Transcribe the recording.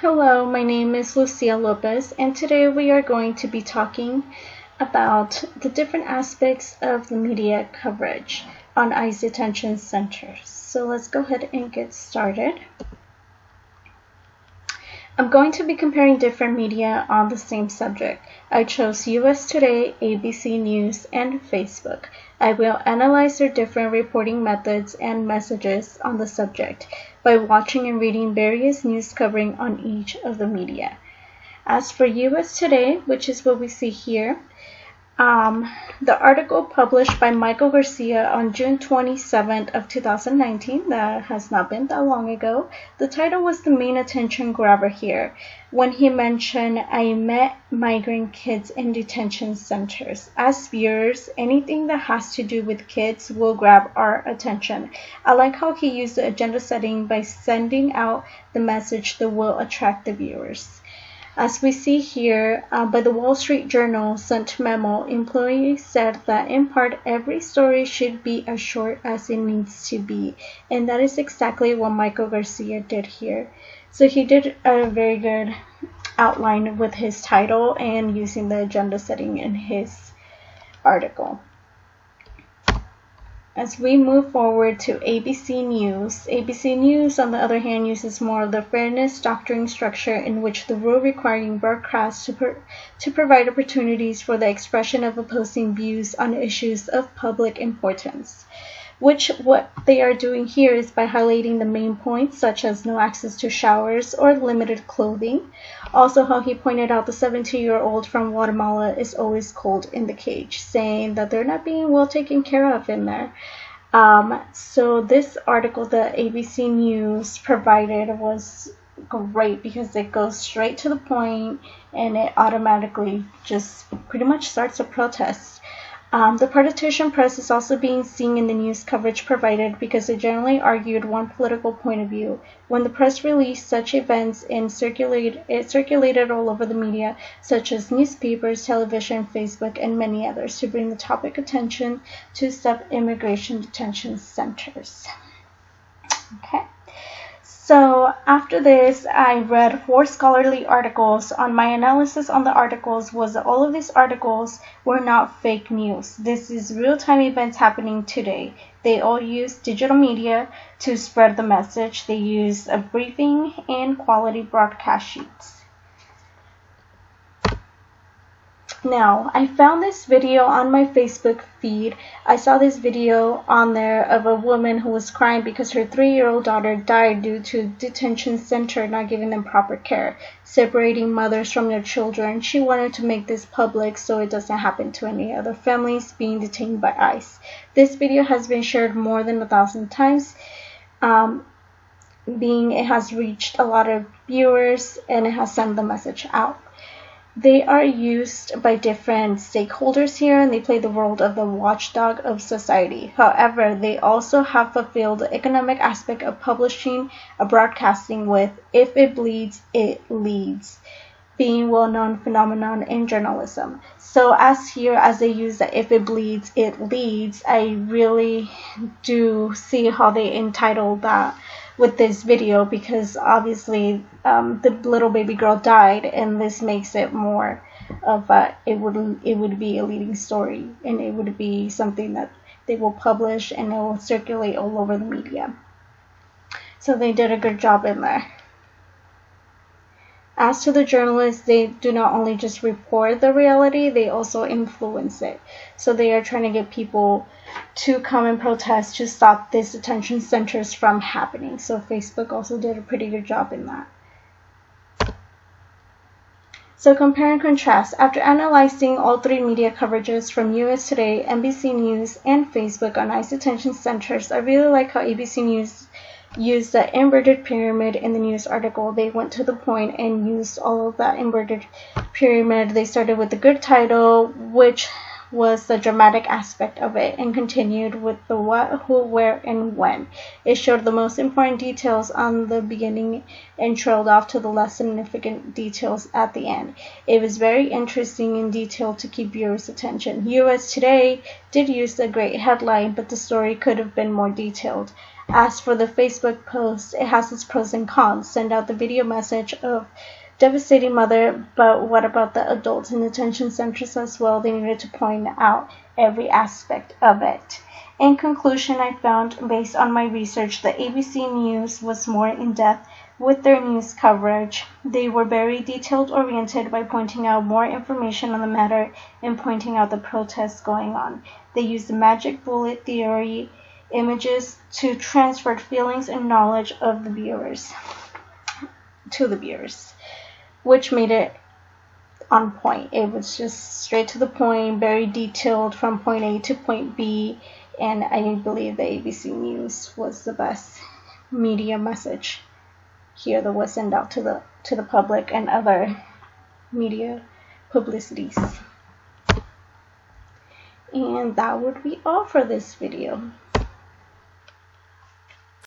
Hello, my name is Lucia Lopez, and today we are going to be talking about the different aspects of the media coverage on ICE detention centers. So let's go ahead and get started. I'm going to be comparing different media on the same subject. I chose US Today, ABC News, and Facebook. I will analyze their different reporting methods and messages on the subject by watching and reading various news covering on each of the media. As for US Today, which is what we see here, the article published by Michael Garcia on June 27th of 2019, that has not been that long ago, the title was the main attention grabber here when he mentioned, "I met migrant kids in detention centers." As viewers, anything that has to do with kids will grab our attention. I like how he used the agenda setting by sending out the message that will attract the viewers. As we see here, by the Wall Street Journal sent memo, employees said that in part every story should be as short as it needs to be, and that is exactly what Michael Garcia did here. So he did a very good outline with his title and using the agenda setting in his article. As we move forward to ABC News, on the other hand, uses more of the fairness doctrine structure in which the rule requiring broadcasts to provide opportunities for the expression of opposing views on issues of public importance. What they are doing here is by highlighting the main points, such as no access to showers or limited clothing. Also, how he pointed out the 17-year-old from Guatemala is always cold in the cage, saying that they're not being well taken care of in there. So this article that ABC News provided was great because it goes straight to the point and it automatically just pretty much starts a protest. The partisan press is also being seen in the news coverage provided because it generally argued one political point of view. When the press released such events it circulated all over the media, such as newspapers, television, Facebook, and many others, to bring the topic attention to sub-immigration detention centers. Okay. So after this, I read 4 scholarly articles. My analysis on the articles was that all of these articles were not fake news. This is real-time events happening today. They all use digital media to spread the message. They use a briefing and quality broadcast sheets. Now, I found this video on my Facebook feed. I saw this video on there of a woman who was crying because her 3-year-old daughter died due to detention center not giving them proper care, separating mothers from their children. She wanted to make this public so it doesn't happen to any other families being detained by ICE. This video has been shared more than 1,000 times. It has reached a lot of viewers and it has sent the message out. They are used by different stakeholders here, and they play the role of the watchdog of society. However, they also have fulfilled the economic aspect of publishing a broadcasting with "if it bleeds, it leads," being well-known phenomenon in journalism. So as they use the "if it bleeds, it leads," I really do see how they entitled that with this video, because obviously the little baby girl died, and this makes it more of it would be a leading story, and it would be something that they will publish and it will circulate all over the media. So they did a good job in there. As to the journalists, they do not only just report the reality, they also influence it. So they are trying to get people to come and protest to stop these detention centers from happening. So Facebook also did a pretty good job in that. So compare and contrast. After analyzing all 3 media coverages from US Today, NBC News, and Facebook on ICE detention centers, I really like how ABC News used the inverted pyramid in the news article. They went to the point and used all of that inverted pyramid. They started with the good title, which was the dramatic aspect of it, and continued with the what, who, where, and when. It showed the most important details on the beginning and trailed off to the less significant details at the end. It was very interesting and detailed to keep viewers' attention. US Today did use a great headline, but the story could have been more detailed. As for the Facebook post, it has its pros and cons. Send out the video message of devastating mother, but what about the adults in detention centers as well? They needed to point out every aspect of it. In conclusion, I found, based on my research, that ABC News was more in-depth with their news coverage. They were very detail-oriented by pointing out more information on the matter and pointing out the protests going on. They used the magic bullet theory images to transfer feelings and knowledge of the viewers to the viewers, which made it on point. It was just straight to the point, very detailed from point A to point B, and I believe the ABC News was the best media message here that was sent out to the public and other media publicities. And that would be all for this video.